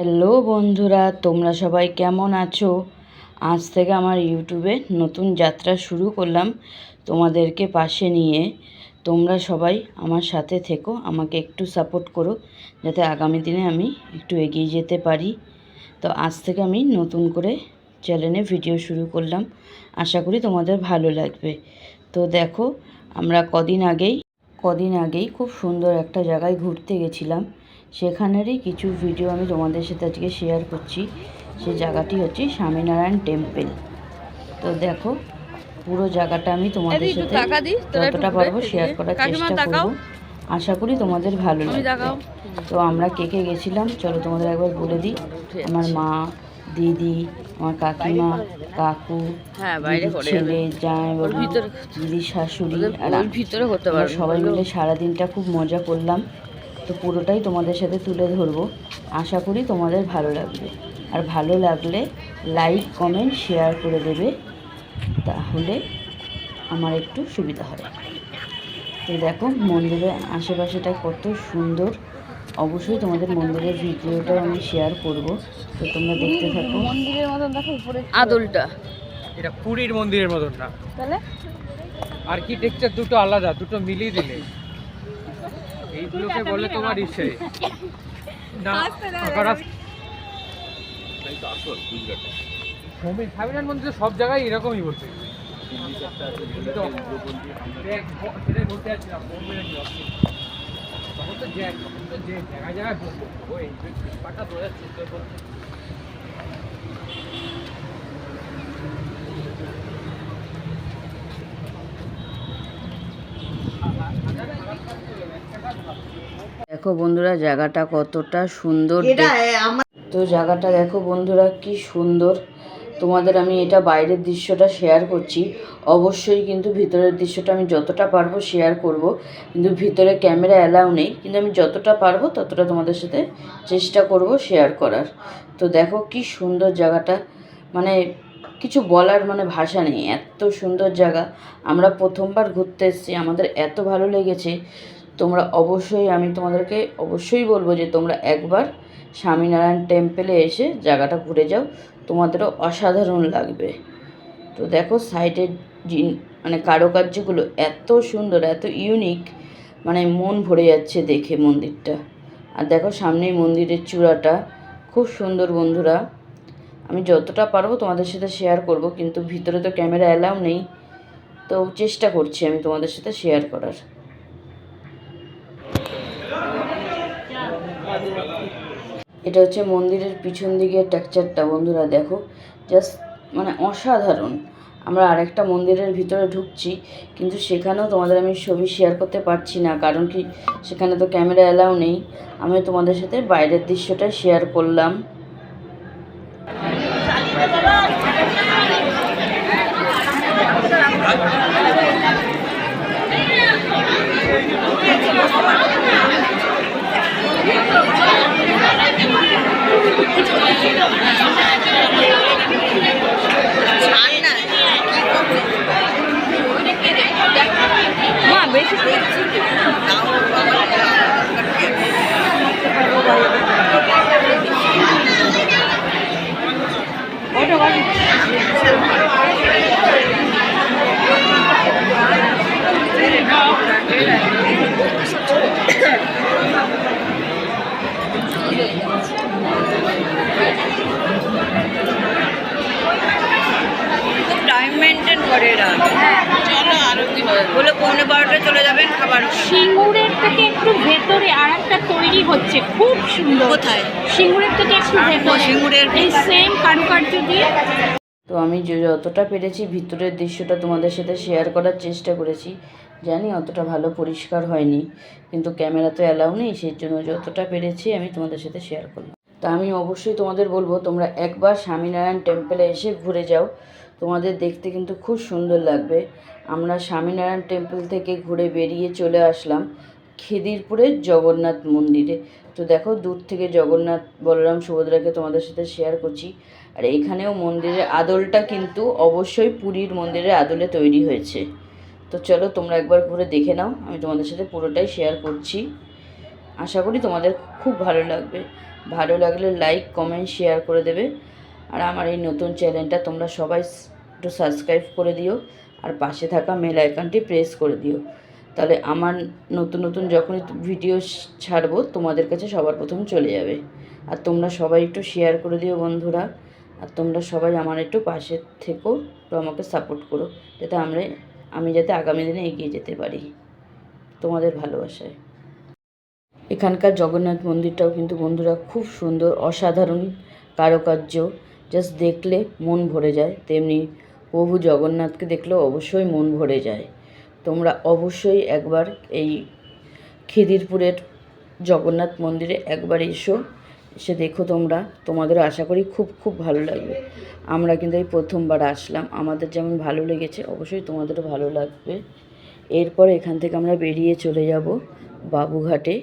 Hello বন্ধুরা, তোমরা সবাই কেমন আছো? আজ থেকে আমার ইউটিউবে নতুন যাত্রা শুরু করলাম তোমাদেরকে পাশে নিয়ে। তোমরা সবাই আমার সাথে থেকো, আমাকে একটু সাপোর্ট করো যাতে আগামী দিনে আমি একটু এগিয়ে যেতে পারি। তো আজ থেকে আমি নতুন করে চ্যানেলে ভিডিও শুরু করলাম, আশা করি তোমাদের ভালো লাগবে। তো দেখো, আমরা কদিন আগেই খুব সুন্দর একটা জায়গায় ঘুরতে গেছিলাম। সেখানেরই কিছু ভিডিও আমি তোমাদের সাথে আজকে শেয়ার করছি। সেই জায়গাটি হচ্ছে স্বামীনারায়ণ টেম্পল। তো দেখো, পুরো জায়গাটা আমি তোমাদের সাথে যতটা পারবো শেয়ার করার চেষ্টা করব। আশা করি তোমাদের ভালো লাগবে। তো আমরা কে কে গেছিলাম চলো তোমাদের একবার বলে দিই। আমার মা, দিদি, আমার কাকিমা, কাকু, দিদির ছেলে, জামাইবাবু, দিদির শাশুড়ি আর আমরা সবাই মিলে সারাদিনটা খুব মজা করলাম। তো পুরোটাই তোমাদের সাথে তুলে ধরবো, আশা করি তোমাদের ভালো লাগবে। আর ভালো লাগলে লাইক, কমেন্ট, শেয়ার করে দেবে, তাহলে আমার একটু সুবিধা হবে। তো দেখো, মন্দিরের আশেপাশেটা কত সুন্দর। অবশ্যই তোমাদের মন্দিরের ভিডিওটাও আমি শেয়ার করব, তো তোমরা দেখতে থাকো। মন্দিরের মতন দেখো উপরে আদলটা, এটা পুরীর মন্দিরের মতন না, তাহলে আর্কিটেকচার দুটো আলাদা, দুটো মিলিয়ে দিলে এইগুলোকে বলে তোমার ইসে না স্বামীনারায়ণ মন্দিরে সব জায়গায় এরকমই বলছে। তখন তো যে জায়গায় জায়গায় বলবো এই ব্যাপারটা 2014 দেখো বন্ধুরা, জায়গাটা কতটা সুন্দর। তো জায়গাটা দেখো বন্ধুরা, কি সুন্দর। তোমাদের আমি এটা বাইরের দৃশ্যটা শেয়ার করছি, অবশ্যই কিন্তু ভিতরের দৃশ্যটা আমি যতটা পারবো শেয়ার করব। কিন্তু ভিতরে ক্যামেরা অ্যালাউ নেই, কিন্তু আমি যতটা পারবো ততটা তোমাদের সাথে চেষ্টা করব শেয়ার করার। তো দেখো কি সুন্দর জায়গাটা, মানে কিছু বলার ভাষা নেই, এত সুন্দর জায়গা। আমরা প্রথমবার ঘুরতে এসেছি, আমাদের এত ভালো লেগেছে। তোমরা অবশ্যই, আমি তোমাদেরকে অবশ্যই বলবো যে তোমরা একবার স্বামীনারায়ণ টেম্পলে এসে জায়গাটা ঘুরে যাও, তোমাদেরও অসাধারণ লাগবে। তো দেখো সাইডের কারুকার্যগুলো এত সুন্দর, এত ইউনিক, মন ভরে যাচ্ছে দেখে মন্দিরটা। আর দেখো সামনেই মন্দিরের চূড়াটা, খুব সুন্দর বন্ধুরা। আমি যতটা পারবো তোমাদের সাথে শেয়ার করব, কিন্তু ভিতরে তো ক্যামেরা অ্যালাউ নেই, তো চেষ্টা করছি আমি তোমাদের সাথে শেয়ার করার। এটা হচ্ছে মন্দিরের পিছন দিকের টেক্সচারটা বন্ধুরা, দেখো জাস্ট অসাধারণ। আমরা আরেকটা মন্দিরের ভিতরে ঢুকছি, কিন্তু সেখানেও তোমাদের আমি ছবি শেয়ার করতে পারছি না, কারণ কি সেখানে তো ক্যামেরা অ্যালাউ নেই। আমি তোমাদের সাথে বাইরের দৃশ্যটা শেয়ার করলাম। টাইম মেনটেন করে এরা। চলো আরতি বলে 11:15টায় চলে যাবেন খাবার। সিঙ্গুরের থেকে একটু ভেতরে আর একটা তৈরি হচ্ছে, খুব সুন্দর। কোথায়? সিঙ্গুরের থেকে একটু ভেতরে, সিঙ্গুরের এই সেম কারুকার্য দিয়ে। তো আমি যতটা পেরেছি ভিতরের দৃশ্যটা তোমাদের সাথে শেয়ার করার চেষ্টা করেছি। জানি অতটা ভালো পরিষ্কার হয়নি, কিন্তু ক্যামেরা তো অ্যালাউ নেই, সেই জন্য যতটা পেরেছি আমি তোমাদের সাথে শেয়ার করলাম। তা আমি অবশ্যই তোমাদের বলবো তোমরা একবার স্বামীনারায়ণ টেম্পলে এসে ঘুরে যাও, তোমাদের দেখতে কিন্তু খুব সুন্দর লাগবে। আমরা স্বামীনারায়ণ টেম্পল থেকে ঘুরে বেরিয়ে চলে আসলাম খিদিরপুরের জগন্নাথ মন্দিরে। তো দেখো দূর থেকে জগন্নাথ, বলরাম, সুভদ্রাকে তোমাদের সাথে শেয়ার করছি। আর এইখানেও মন্দিরের আদলটা কিন্তু অবশ্যই পুরীর মন্দিরের আদলে তৈরি হয়েছে। তো চলো তোমরা একবার ঘুরে দেখে নাও, আমি তোমাদের সাথে পুরোটাই শেয়ার করছি। আশা করি তোমাদের খুব ভালো লাগবে। ভালো লাগলে লাইক কমেন্ট শেয়ার করে দেবে। আর আমার এই নতুন চ্যানেলটা তোমরা সবাই একটু সাবস্ক্রাইব করে দিও, আর পাশে থাকা বেল আইকনটি প্রেস করে দিও। তাহলে আমার নতুন নতুন যখনই ভিডিও ছাড়বো তোমাদের কাছে সবার প্রথম চলে যাবে। আর তোমরা সবাই একটু শেয়ার করে দিও বন্ধুরা। আর তোমরা সবাই আমার একটু পাশে থেকো, একটু আমাকে সাপোর্ট করো, যাতে আমি যাতে আগামী দিনে এগিয়ে যেতে পারি তোমাদের ভালোবাসায়। এখানকার জগন্নাথ মন্দিরটাও কিন্তু বন্ধুরা খুব সুন্দর, অসাধারণ কারুকার্য, জাস্ট দেখলে মন ভরে যায়। তেমনি প্রভু জগন্নাথকে দেখলেও অবশ্যই মন ভরে যায়। তোমরা অবশ্যই একবার এই খিদিরপুরের জগন্নাথ মন্দিরে একবার এসে দেখো তোমরা, তোমাদেরও আশা করি খুব খুব ভালো লাগবে। আমরা কিন্তু এই প্রথমবার আসলাম, আমাদের যেমন ভালো লেগেছে অবশ্যই তোমাদেরও ভালো লাগবে। এরপর এখান থেকে আমরা বেরিয়ে চলে যাব বাবুঘাটে।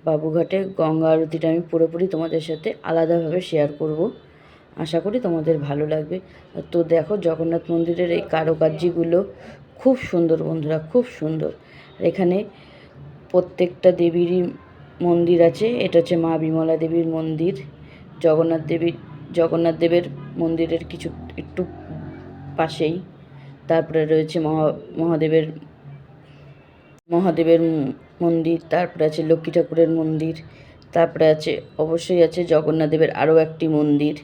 বাবুঘাটে গঙ্গা আরতিটা আমি পুরোপুরি তোমাদের সাথে আলাদাভাবে শেয়ার করব, আশা করি তোমাদের ভালো লাগবে। তো দেখো জগন্নাথ মন্দিরের এই কারুকার্যগুলো খুব সুন্দর বন্ধুরা, খুব সুন্দর। এখানে প্রত্যেকটা দেবীরই মন্দির আছে। এটা হচ্ছে মা বিমলা দেবীর মন্দির। জগন্নাথ দেবের মন্দিরের কিছু একটু পাশেই তারপরে রয়েছে মহাদেবের মন্দির, তারপরে আছে লক্ষ্মী ঠাকুরের মন্দির, তারপরে আছে অবশ্যই আছে জগন্নাথ দেবের আরও একটি মন্দির।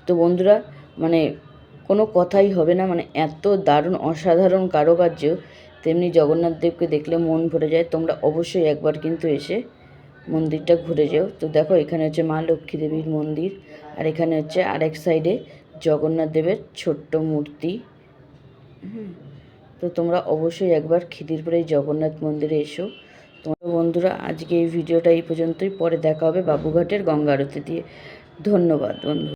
তো বন্ধুরা মানে কোনো কথাই হবে না, মানে এত দারুণ অসাধারণ কারুকার্য, তেমনি জগন্নাথ দেবকে দেখলে মন ভরে যায়। তোমরা অবশ্যই একবার কিন্তু এসে মন্দিরটা ঘুরে যেও। তো দেখো এখানে হচ্ছে মা লক্ষ্মী দেবীর মন্দির, আর এখানে হচ্ছে আরেক সাইডে জগন্নাথ দেবের ছোট্ট মূর্তি। তো তোমরা অবশ্যই একবার খিদিরপুরে এই জগন্নাথ মন্দিরে এসো। তোমরা বন্ধুরা আজকে এই ভিডিওটা এই পর্যন্তই, পরে দেখা হবে বাবুঘাটের গঙ্গা আরতি দিয়ে। ধন্যবাদ বন্ধু।